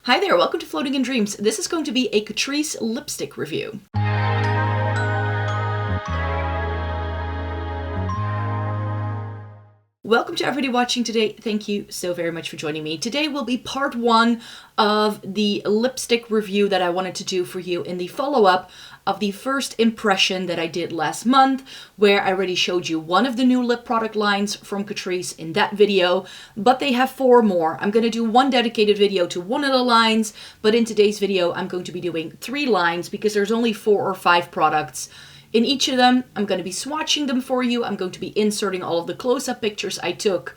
Hi there, welcome to Floating in Dreams. This is going to be a Catrice lipstick review. Welcome to everybody watching today. Thank you so very much for joining me. Today will be part one of the lipstick review that I wanted to do for you in the follow-up of the first impression that I did last month, where I already showed you one of the new lip product lines from Catrice in that video, but they have 4 more. I'm going to do one dedicated video to one of the lines, but in today's video I'm going to be doing 3 lines because there's only 4 or 5 products. In each of them, I'm going to be swatching them for you. I'm going to be inserting all of the close-up pictures I took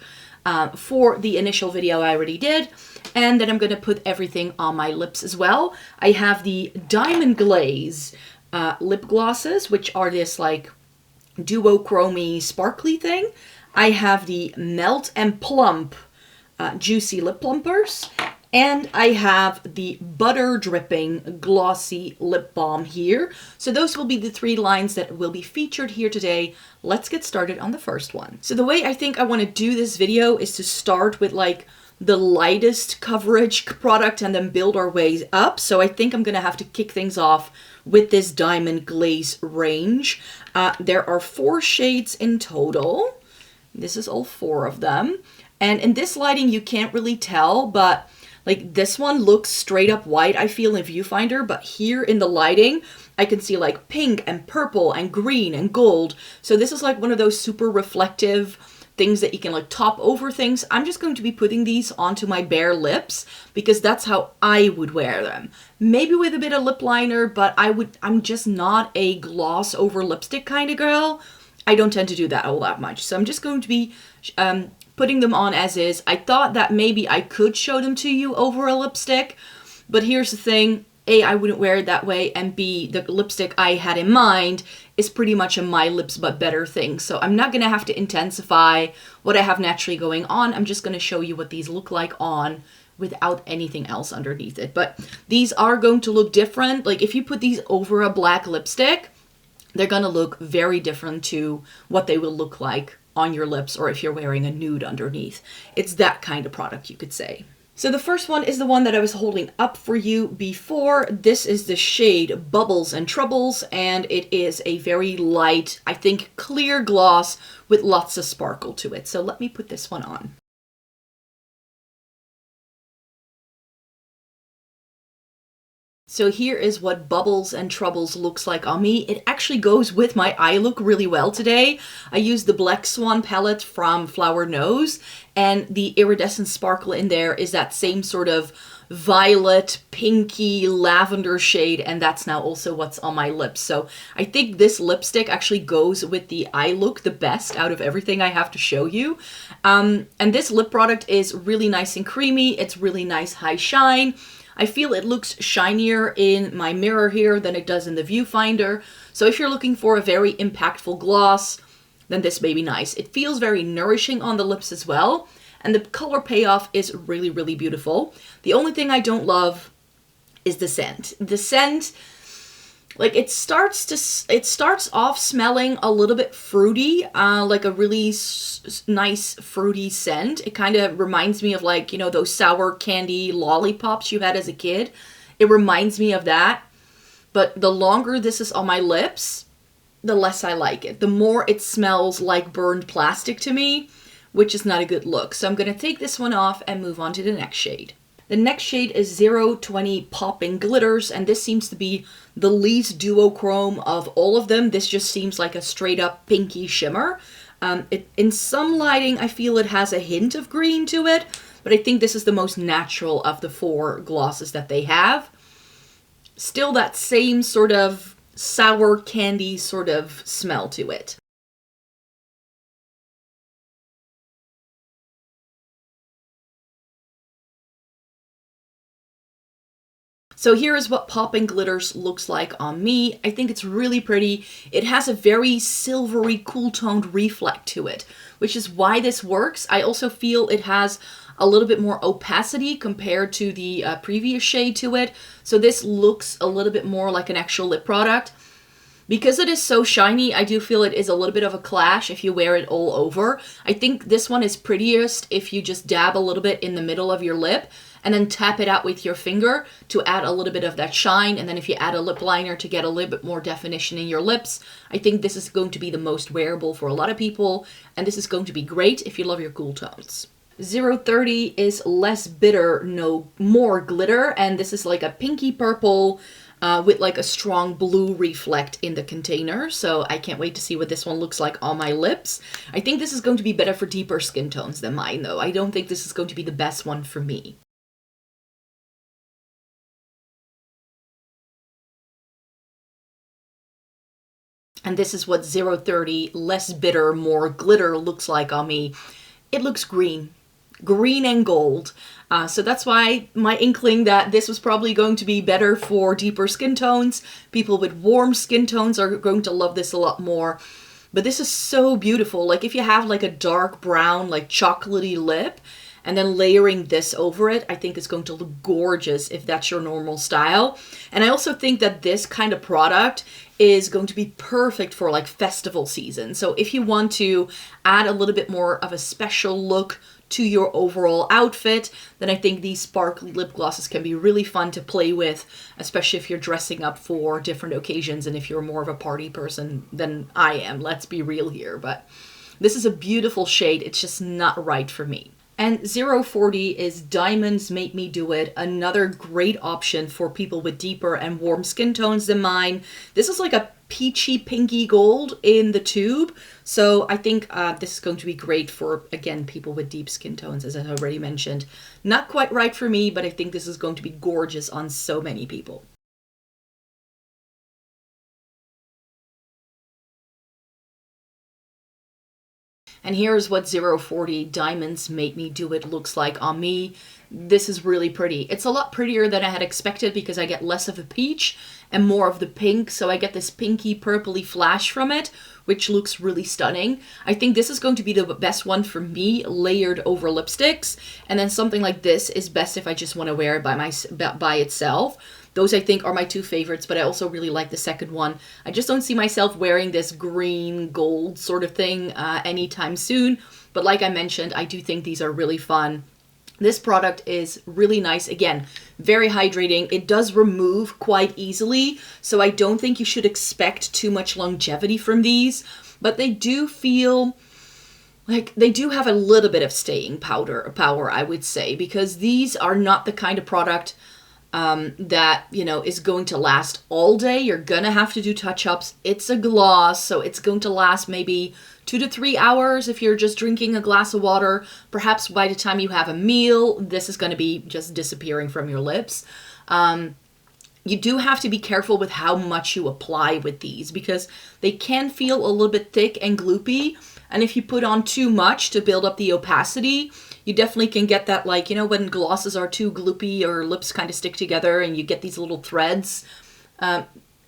for the initial video I already did. And then I'm going to put everything on my lips as well. I have the Diamond Glaze lip glosses, which are this like duochromy sparkly thing. I have the Melt and Plump Juicy Lip Plumpers. And I have the Butter Drippin Glossy Lip Balm here. So those will be the 3 lines that will be featured here today. Let's get started on the first one. So the way I think I want to do this video is to start with like the lightest coverage product and then build our way up. So I think I'm going to have to kick things off with this Diamond Glaze range. There are 4 shades in total. This is all 4 of them. And in this lighting, you can't really tell, but like this one looks straight up white, I feel, in viewfinder, but here in the lighting, I can see like pink and purple and green and gold. So this is like one of those super reflective things that you can like top over things. I'm just going to be putting these onto my bare lips because that's how I would wear them. Maybe with a bit of lip liner, but I'm just not a gloss over lipstick kind of girl. I don't tend to do that all that much. So I'm just going to be putting them on as is. I thought that maybe I could show them to you over a lipstick, but here's the thing. A, I wouldn't wear it that way, and B, the lipstick I had in mind is pretty much a my lips but better thing. So I'm not going to have to intensify what I have naturally going on. I'm just going to show you what these look like on without anything else underneath it. But these are going to look different. Like if you put these over a black lipstick, they're going to look very different to what they will look like on your lips or if you're wearing a nude underneath. It's that kind of product, you could say. So the first one is the one that I was holding up for you before. This is the shade Bubbles and Troubles, and it is a very light, I think, clear gloss with lots of sparkle to it. So let me put this one on. So here is what Bubbles and Troubles looks like on me. It actually goes with my eye look really well today. I used the Black Swan palette from Flower Nose, and the iridescent sparkle in there is that same sort of violet, pinky, lavender shade, and that's now also what's on my lips. So I think this lipstick actually goes with the eye look the best out of everything I have to show you. And this lip product is really nice and creamy. It's really nice high shine. I feel it looks shinier in my mirror here than it does in the viewfinder. So if you're looking for a very impactful gloss, then this may be nice. It feels very nourishing on the lips as well. And the color payoff is really, really beautiful. The only thing I don't love is the scent. The scent, like it starts off smelling a little bit fruity, like a really nice fruity scent. It kind of reminds me of like, you know, those sour candy lollipops you had as a kid. It reminds me of that. But the longer this is on my lips, the less I like it. The more it smells like burned plastic to me, which is not a good look. So I'm going to take this one off and move on to the next shade. The next shade is 020 Popping Glitters, and this seems to be the least duochrome of all of them. This just seems like a straight up pinky shimmer. In some lighting, I feel it has a hint of green to it, but I think this is the most natural of the 4 glosses that they have. Still that same sort of sour candy sort of smell to it. So here is what Popping Glitters looks like on me. I think it's really pretty. It has a very silvery, cool-toned reflect to it, which is why this works. I also feel it has a little bit more opacity compared to the previous shade to it. So this looks a little bit more like an actual lip product. Because it is so shiny, I do feel it is a little bit of a clash if you wear it all over. I think this one is prettiest if you just dab a little bit in the middle of your lip and then tap it out with your finger to add a little bit of that shine. And then if you add a lip liner to get a little bit more definition in your lips, I think this is going to be the most wearable for a lot of people. And this is going to be great if you love your cool tones. 030 is less bitter, no more glitter. And this is like a pinky purple with like a strong blue reflect in the container. So I can't wait to see what this one looks like on my lips. I think this is going to be better for deeper skin tones than mine though. I don't think this is going to be the best one for me. And this is what 030 less bitter, more glitter looks like on me. It looks green and gold. So that's why my inkling that this was probably going to be better for deeper skin tones. People with warm skin tones are going to love this a lot more. But this is so beautiful. Like if you have like a dark brown, like chocolatey lip, and then layering this over it, I think it's going to look gorgeous if that's your normal style. And I also think that this kind of product is going to be perfect for like festival season. So if you want to add a little bit more of a special look to your overall outfit, then I think these sparkly lip glosses can be really fun to play with, especially if you're dressing up for different occasions and if you're more of a party person than I am. Let's be real here, but this is a beautiful shade. It's just not right for me. And 040 is Diamonds Make Me Do It, another great option for people with deeper and warm skin tones than mine. This is like a peachy pinky gold in the tube, so I think this is going to be great for, again, people with deep skin tones, as I already mentioned. Not quite right for me, but I think this is going to be gorgeous on so many people. And here's what 040 Diamonds Make Me Do It looks like on me. This is really pretty. It's a lot prettier than I had expected because I get less of a peach and more of the pink. So I get this pinky purpley flash from it, which looks really stunning. I think this is going to be the best one for me, layered over lipsticks. And then something like this is best if I just want to wear it by itself. Those I think are my two favorites, but I also really like the second one. I just don't see myself wearing this green gold sort of thing anytime soon. But like I mentioned, I do think these are really fun. This product is really nice. Again, very hydrating. It does remove quite easily, so I don't think you should expect too much longevity from these. But they do feel like they do have a little bit of staying power, I would say, because these are not the kind of product that, you know, is going to last all day. You're gonna have to do touch-ups. It's a gloss, so it's going to last maybe 2 to 3 hours if you're just drinking a glass of water. Perhaps by the time you have a meal, this is going to be just disappearing from your lips. You do have to be careful with how much you apply with these because they can feel a little bit thick and gloopy. And if you put on too much to build up the opacity, you definitely can get that, like, you know, when glosses are too gloopy or lips kind of stick together and you get these little threads.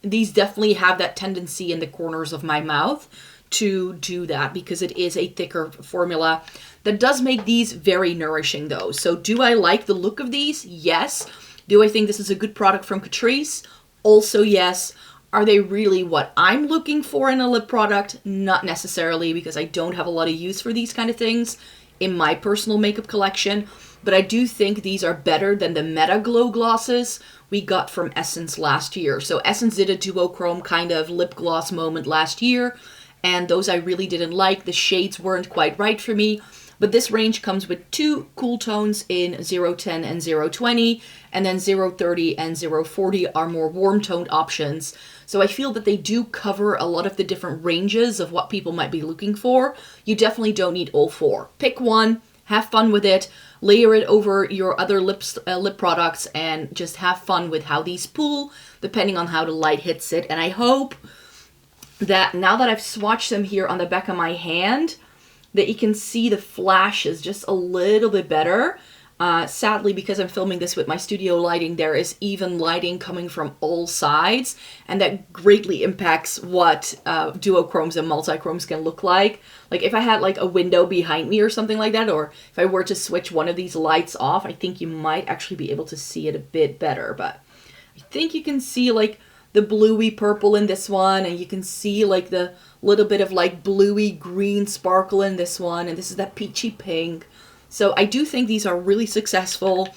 These definitely have that tendency in the corners of my mouth to do that because it is a thicker formula. That does make these very nourishing though. So do I like the look of these? Yes. Do I think this is a good product from Catrice? Also yes. Are they really what I'm looking for in a lip product? Not necessarily, because I don't have a lot of use for these kind of things in my personal makeup collection. But I do think these are better than the Meta Glow glosses we got from Essence last year. So Essence did a duochrome kind of lip gloss moment last year, and those I really didn't like. The shades weren't quite right for me. But this range comes with 2 cool tones in 010 and 020, and then 030 and 040 are more warm toned options. So I feel that they do cover a lot of the different ranges of what people might be looking for. You definitely don't need all 4. Pick one, have fun with it, layer it over your other lip products, and just have fun with how these pull, depending on how the light hits it. And I hope that now that I've swatched them here on the back of my hand, that you can see the flashes just a little bit better. Sadly, because I'm filming this with my studio lighting, there is even lighting coming from all sides, and that greatly impacts what duochromes and multichromes can look like. Like if I had like a window behind me or something like that, or if I were to switch one of these lights off, I think you might actually be able to see it a bit better. But I think you can see like the bluey purple in this one, and you can see like the little bit of like bluey green sparkle in this one, and this is that peachy pink. So I do think these are really successful.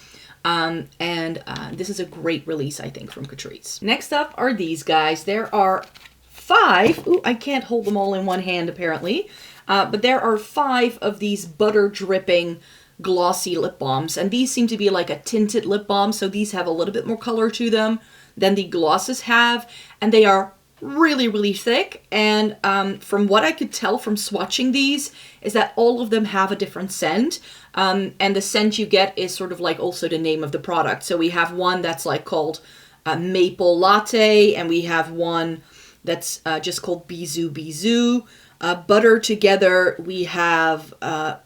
This is a great release, I think, from Catrice. Next up are these guys. There are 5. Ooh, I can't hold them all in one hand, apparently. But there are 5 of these butter dripping glossy lip balms. And these seem to be like a tinted lip balm. So these have a little bit more color to them than the glosses have. And they are really, really thick. And from what I could tell from swatching these is that all of them have a different scent. And the scent you get is sort of like also the name of the product. So we have one that's like called Maple Latte, and we have one that's just called Bisou Bisou. Butter Together, we have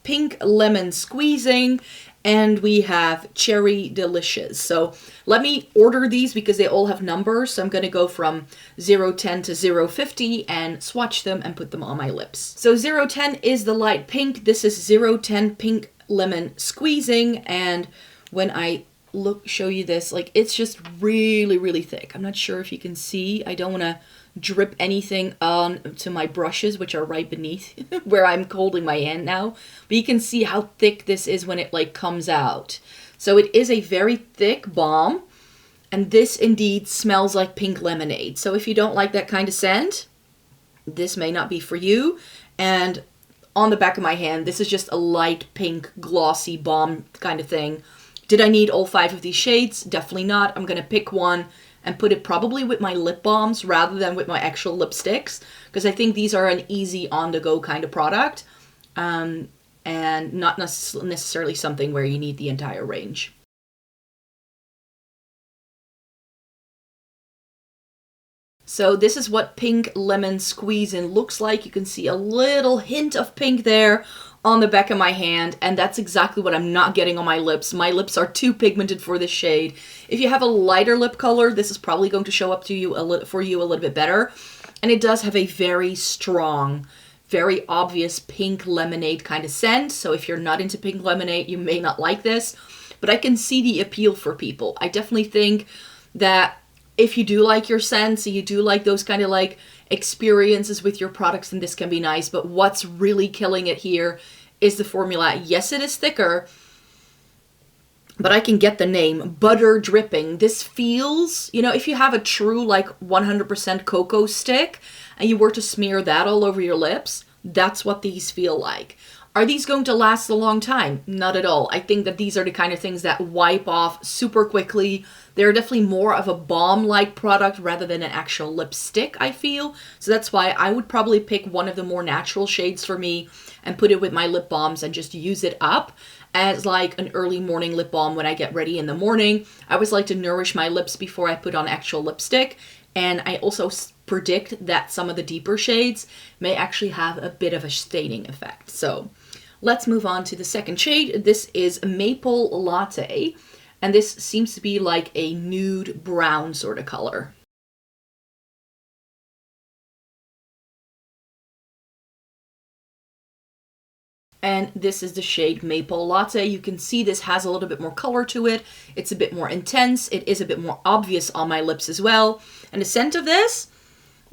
Pink Lemon Squeezing, and we have Cherry Delicious. So let me order these because they all have numbers. So I'm going to go from 010 to 050 and swatch them and put them on my lips. So 010 is the light pink. This is 010 Pink Lemon Squeezing. And when I show you this, like, it's just really, really thick. I'm not sure if you can see. I don't want to drip anything on to my brushes, which are right beneath where I'm holding my hand now, but you can see how thick this is when it like comes out. So it is a very thick balm, and this indeed smells like pink lemonade. So if you don't like that kind of scent, this may not be for you. And on the back of my hand, this is just a light pink glossy balm kind of thing. Did I need all 5 of these shades? Definitely not. I'm gonna pick one and put it probably with my lip balms rather than with my actual lipsticks, because I think these are an easy on-the-go kind of product, and not necessarily something where you need the entire range. So this is what Pink Lemon Squeezing looks like. You can see a little hint of pink there on the back of my hand, and that's exactly what I'm not getting on my lips. My lips are too pigmented for this shade. If you have a lighter lip color, this is probably going to show up to you for you a little bit better. And it does have a very strong, very obvious pink lemonade kind of scent. So if you're not into pink lemonade, you may not like this, but I can see the appeal for people. I definitely think that if you do like your scents, you do like those kind of like experiences with your products, then this can be nice. But what's really killing it here is the formula. Yes, it is thicker, but I can get the name Butter Dripping. This feels, you know, if you have a true like 100% cocoa stick and you were to smear that all over your lips, that's what these feel like. Are these going to last a long time? Not at all. I think that these are the kind of things that wipe off super quickly. They're definitely more of a balm-like product rather than an actual lipstick, I feel. So that's why I would probably pick one of the more natural shades for me and put it with my lip balms and just use it up as like an early morning lip balm when I get ready in the morning. I always like to nourish my lips before I put on actual lipstick. And I also predict that some of the deeper shades may actually have a bit of a staining effect. So let's move on to the second shade. This is Maple Latte, and this seems to be like a nude brown sort of color. And this is the shade Maple Latte. You can see this has a little bit more color to it. It's a bit more intense. It is a bit more obvious on my lips as well. And the scent of this,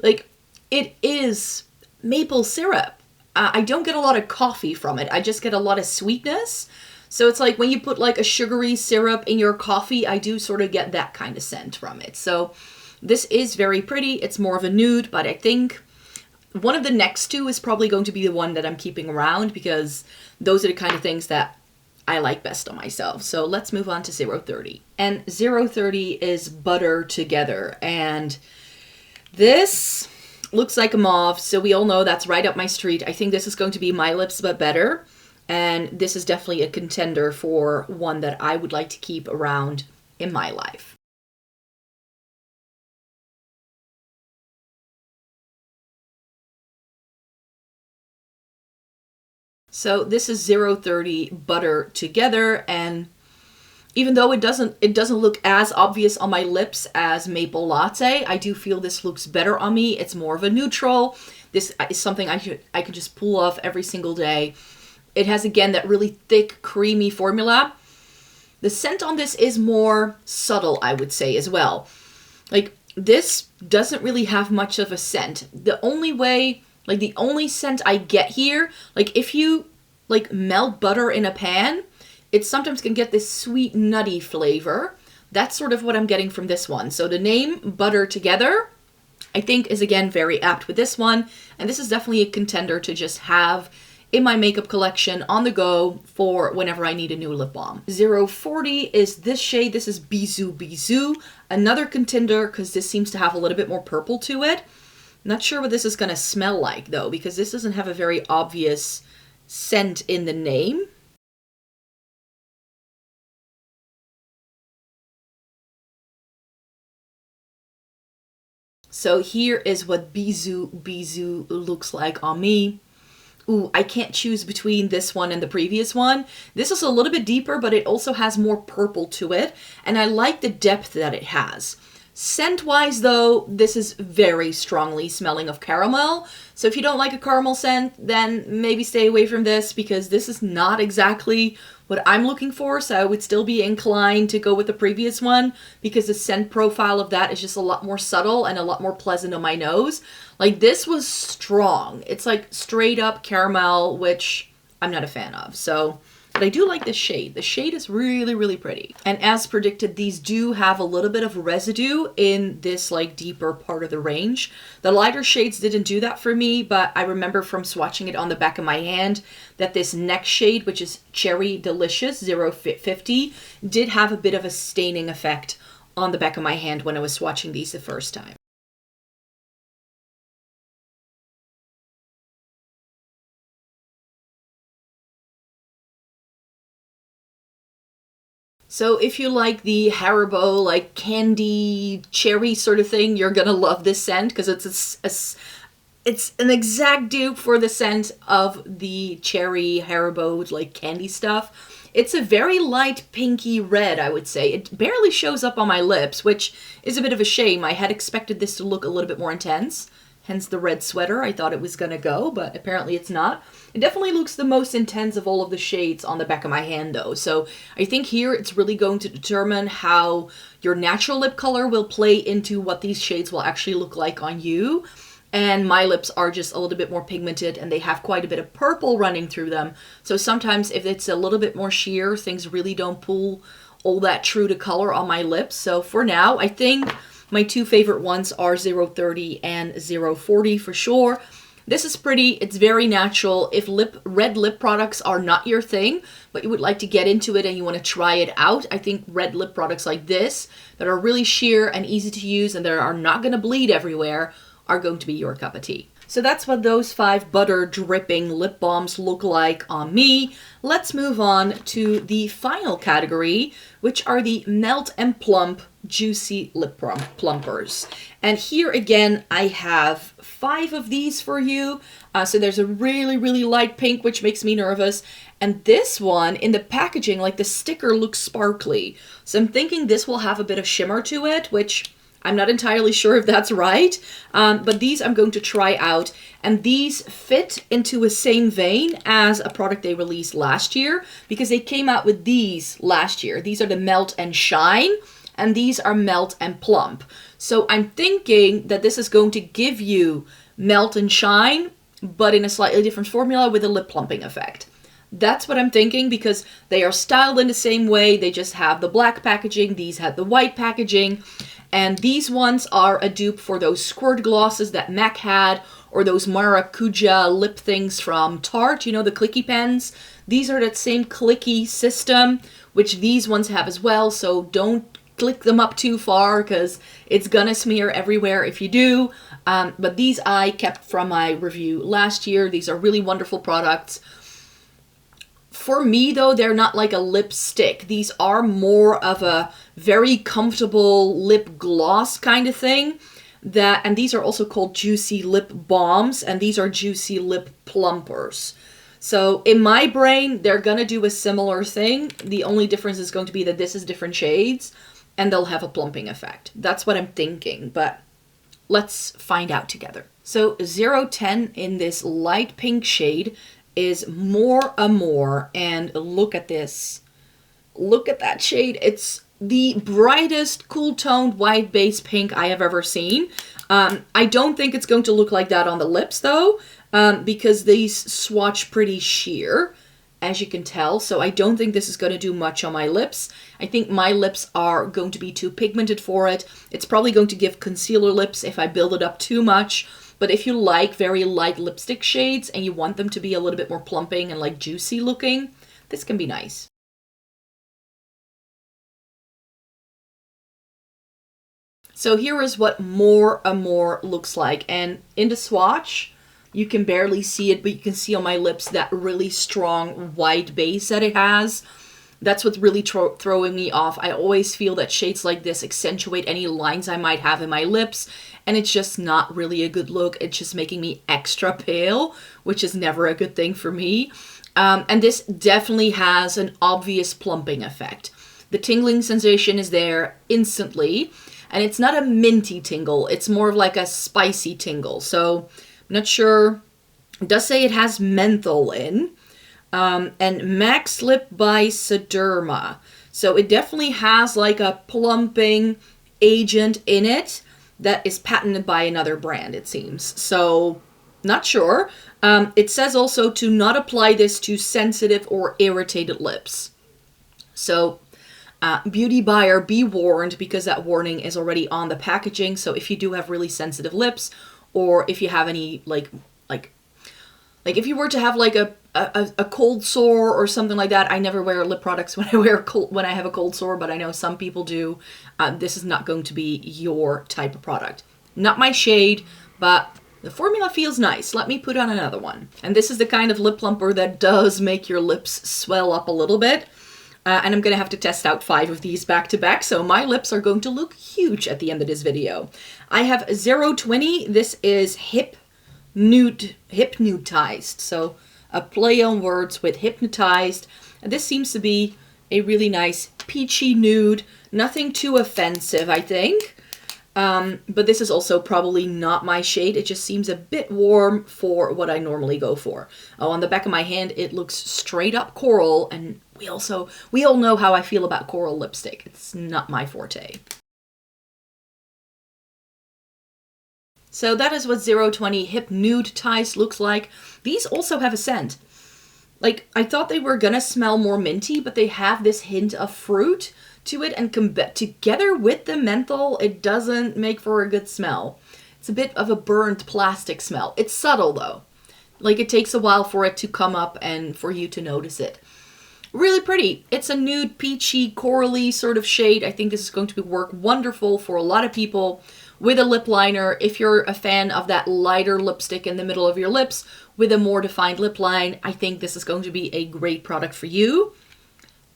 like, it is maple syrup. I don't get a lot of coffee from it. I just get a lot of sweetness. So it's like when you put like a sugary syrup in your coffee, I do sort of get that kind of scent from it. So this is very pretty. It's more of a nude, but I think one of the next two is probably going to be the one that I'm keeping around because those are the kind of things that I like best on myself. So let's move on to 030. And 030 is Butter Together. And this looks like a mauve, so we all know that's right up my street. I think this is going to be my lips, but better. And this is definitely a contender for one that I would like to keep around in my life. So this is 030 Butter Together, and even though it doesn't look as obvious on my lips as Maple Latte, I do feel this looks better on me. It's more of a neutral. This is something I could just pull off every single day. It has, again, that really thick, creamy formula. The scent on this is more subtle, I would say, as well. Like, this doesn't really have much of a scent. The only scent I get here, like, if you, like, melt butter in a pan, it sometimes can get this sweet nutty flavor. That's sort of what I'm getting from this one. So the name Butter Together, I think, is again very apt with this one. And this is definitely a contender to just have in my makeup collection on the go for whenever I need a new lip balm. 040 is this shade. This is Bisou Bisou. Another contender because this seems to have a little bit more purple to it. Not sure what this is going to smell like though, because this doesn't have a very obvious scent in the name. So here is what Bisou Bisou looks like on me. Ooh, I can't choose between this one and the previous one. This is a little bit deeper, but it also has more purple to it, and I like the depth that it has. Scent-wise, though, this is very strongly smelling of caramel. So if you don't like a caramel scent, then maybe stay away from this, because this is not exactly what I'm looking for. So I would still be inclined to go with the previous one, because the scent profile of that is just a lot more subtle and a lot more pleasant on my nose. Like, this was strong. It's like straight up caramel, which I'm not a fan of. So, but I do like this shade. The shade is really, really pretty. And as predicted, these do have a little bit of residue in this like deeper part of the range. The lighter shades didn't do that for me, but I remember from swatching it on the back of my hand that this next shade, which is Cherry Delicious 050, did have a bit of a staining effect on the back of my hand when I was swatching these the first time. So if you like the Haribo, like candy cherry sort of thing, you're gonna love this scent, because it's an exact dupe for the scent of the cherry Haribo like candy stuff. It's a very light pinky red, I would say. It barely shows up on my lips, which is a bit of a shame. I had expected this to look a little bit more intense. Hence the red sweater. I thought it was gonna go, but apparently it's not. It definitely looks the most intense of all of the shades on the back of my hand though. So I think here it's really going to determine how your natural lip color will play into what these shades will actually look like on you. And my lips are just a little bit more pigmented, and they have quite a bit of purple running through them. So sometimes if it's a little bit more sheer, things really don't pull all that true to color on my lips. So for now, I think my two favorite ones are 030 and 040 for sure. This is pretty. It's very natural. If red lip products are not your thing, but you would like to get into it and you want to try it out, I think red lip products like this that are really sheer and easy to use and that are not going to bleed everywhere are going to be your cup of tea. So that's what those 5 butter dripping lip balms look like on me. Let's move on to the final category, which are the Melt and Plump Juicy Lip Plumpers. And here again, I have 5 of these for you. So there's a really, really light pink, which makes me nervous. And this one, in the packaging, like the sticker looks sparkly. So I'm thinking this will have a bit of shimmer to it, which I'm not entirely sure if that's right, but these I'm going to try out, and these fit into a same vein as a product they released last year, because they came out with these last year. These are the Melt and Shine, and these are Melt and Plump. So I'm thinking that this is going to give you Melt and Shine, but in a slightly different formula with a lip plumping effect. That's what I'm thinking, because they are styled in the same way. They just have the black packaging. These have the white packaging. And these ones are a dupe for those squirt glosses that MAC had, or those maracuja lip things from Tarte, you know, the clicky pens. These are that same clicky system, which these ones have as well. So don't click them up too far, because it's gonna smear everywhere if you do. But these I kept from my review last year. These are really wonderful products. For me, though, they're not like a lipstick. These are more of a very comfortable lip gloss kind of thing. And these are also called Juicy Lip Balms, and these are Juicy Lip Plumpers. So in my brain, they're going to do a similar thing. The only difference is going to be that this is different shades, and they'll have a plumping effect. That's what I'm thinking, but let's find out together. So 010 in this light pink shade is More Amore, and look at this. Look at that shade. It's the brightest cool toned white base pink I have ever seen. I don't think it's going to look like that on the lips though, because these swatch pretty sheer. as you can tell, so I don't think this is going to do much on my lips. I think my lips are going to be too pigmented for it. It's probably going to give concealer lips if I build it up too much. But if you like very light lipstick shades and you want them to be a little bit more plumping and like juicy looking, this can be nice. So here is what More and More looks like. And in the swatch, you can barely see it, but you can see on my lips that really strong white base that it has. That's what's really throwing me off. I always feel that shades like this accentuate any lines I might have in my lips, and it's just not really a good look. It's just making me extra pale, which is never a good thing for me. And this definitely has an obvious plumping effect. The tingling sensation is there instantly, and it's not a minty tingle. It's more of like a spicy tingle. So I'm not sure. It does say it has menthol in. And Max Lip by Sederma. So it definitely has like a plumping agent in it that is patented by another brand, it seems. So, not sure. It says also to not apply this to sensitive or irritated lips. So, beauty buyer, be warned, because that warning is already on the packaging. So if you do have really sensitive lips, or if you have any like if you were to have like a cold sore or something like that. I never wear lip products when I have a cold sore, but I know some people do. This is not going to be your type of product. Not my shade, but the formula feels nice. Let me put on another one. And this is the kind of lip plumper that does make your lips swell up a little bit. And I'm going to have to test out 5 of these back to back, so my lips are going to look huge at the end of this video. I have 020. This is hypnotized. So a play on words with hypnotized. And this seems to be a really nice peachy nude. Nothing too offensive, I think. But this is also probably not my shade. It just seems a bit warm for what I normally go for. Oh, on the back of my hand, it looks straight up coral. And we all know how I feel about coral lipstick. It's not my forte. So that is what 020 Hypnotized looks like. These also have a scent. Like, I thought they were gonna smell more minty, but they have this hint of fruit to it, and together with the menthol, it doesn't make for a good smell. It's a bit of a burnt plastic smell. It's subtle though. Like, it takes a while for it to come up and for you to notice it. Really pretty. It's a nude, peachy, corally sort of shade. I think this is going to work wonderful for a lot of people with a lip liner. If you're a fan of that lighter lipstick in the middle of your lips with a more defined lip line, I think this is going to be a great product for you.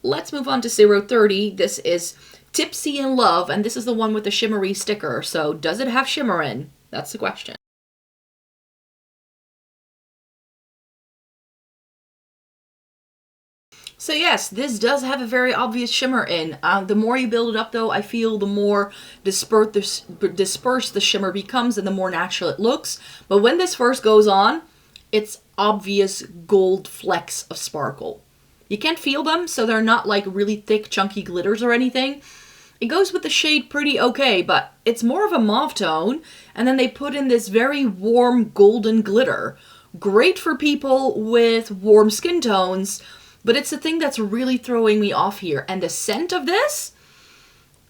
Let's move on to 030. This is Tipsy in Love, and this is the one with the shimmery sticker. So does it have shimmer in? That's the question. So yes, this does have a very obvious shimmer in. The more you build it up though, I feel the more dispersed the shimmer becomes and the more natural it looks. But when this first goes on, it's obvious gold flecks of sparkle. You can't feel them, so they're not like really thick, chunky glitters or anything. It goes with the shade pretty okay, but it's more of a mauve tone, and then they put in this very warm golden glitter. Great for people with warm skin tones, but it's the thing that's really throwing me off here. And the scent of this,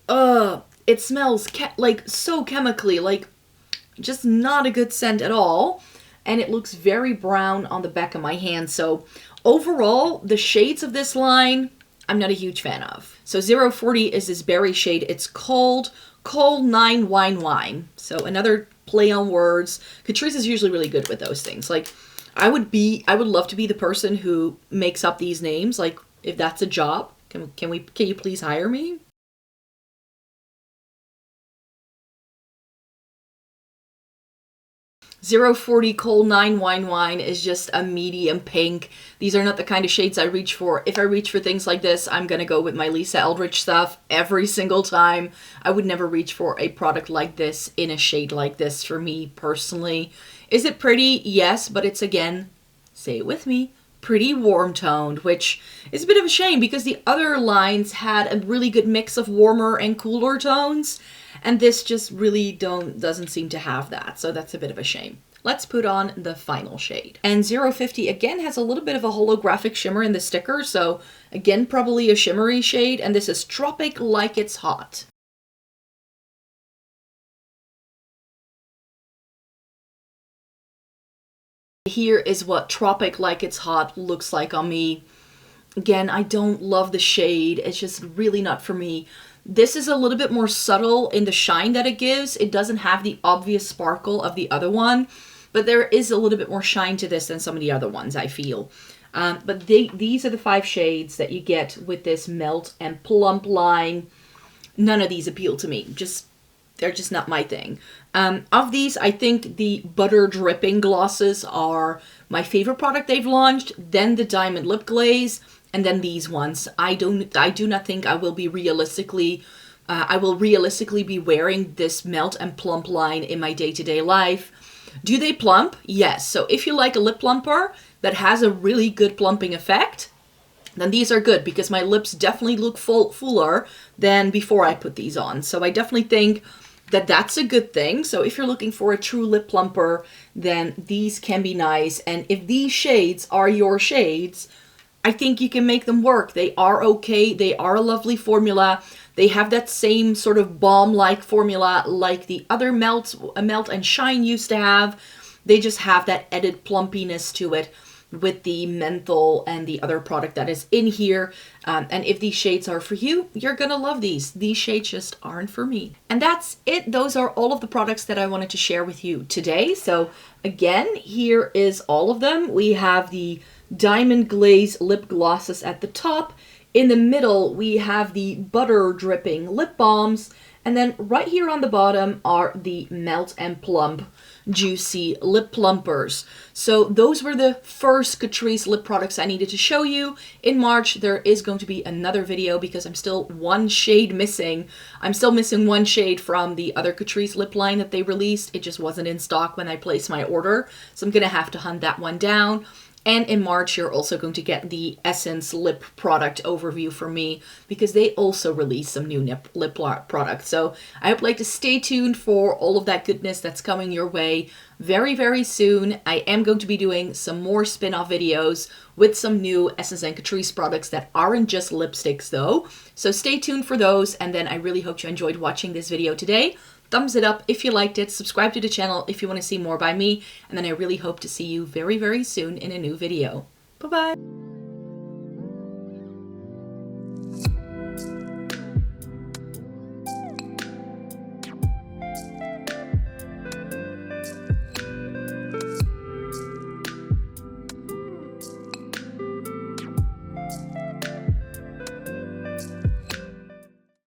it smells like so chemically, like just not a good scent at all. And it looks very brown on the back of my hand. So overall, the shades of this line, I'm not a huge fan of. So 040 is this berry shade. It's called Coal 9 Wine Wine. So another play on words. Catrice is usually really good with those things. Like, I would love to be the person who makes up these names. Like, if that's a job, can you please hire me? .040 Coal 9 Wine Wine is just a medium pink. These are not the kind of shades I reach for. If I reach for things like this, I'm gonna go with my Lisa Eldridge stuff every single time. I would never reach for a product like this in a shade like this for me personally. Is it pretty? Yes, but it's, again, say it with me, pretty warm toned, which is a bit of a shame because the other lines had a really good mix of warmer and cooler tones, and this just really doesn't seem to have that, so that's a bit of a shame. let's put on the final shade. And 050 again has a little bit of a holographic shimmer in the sticker, so again, probably a shimmery shade, and this is Tropic Like It's Hot. Here is what Tropic Like It's Hot looks like on me. Again, I don't love the shade. It's just really not for me. This is a little bit more subtle in the shine that it gives. It doesn't have the obvious sparkle of the other one, but there is a little bit more shine to this than some of the other ones, I feel. But these are the 5 shades that you get with this Melt and Plump line. None of these appeal to me. They're just not my thing. Of these, I think the Butter Drippin glosses are my favorite product they've launched, then the Diamond Lip Glaze, and then these ones. I do not think I will realistically be wearing this Melt and Plump line in my day-to-day life. Do they plump? Yes. So if you like a lip plumper that has a really good plumping effect, then these are good, because my lips definitely look fuller than before I put these on. So I definitely think that that's a good thing. So if you're looking for a true lip plumper, then these can be nice. And if these shades are your shades, I think you can make them work. They are okay. They are a lovely formula. They have that same sort of balm-like formula like the other Melt and Shine used to have. They just have that added plumpiness to it with the menthol and the other product that is in here. And if these shades are for you, you're gonna love these. These shades just aren't for me. And that's it. Those are all of the products that I wanted to share with you today. So again, here is all of them. We have the Diamond Glaze lip glosses at the top. In the middle, we have the Butter Dripping lip balms. And then right here on the bottom are the Melt and Plump Juicy Lip Plumpers. So those were the first Catrice lip products I needed to show you. In March, there is going to be another video because I'm still one shade missing. I'm still missing one shade from the other Catrice lip line that they released. It just wasn't in stock when I placed my order. So I'm going to have to hunt that one down. And in March, you're also going to get the Essence lip product overview from me because they also released some new lip products. So I would like to stay tuned for all of that goodness that's coming your way very, very soon. I am going to be doing some more spin-off videos with some new Essence and Catrice products that aren't just lipsticks though. So stay tuned for those. And then I really hope you enjoyed watching this video today. Thumbs it up if you liked it, subscribe to the channel if you want to see more by me, and then I really hope to see you very, very soon in a new video. Bye-bye!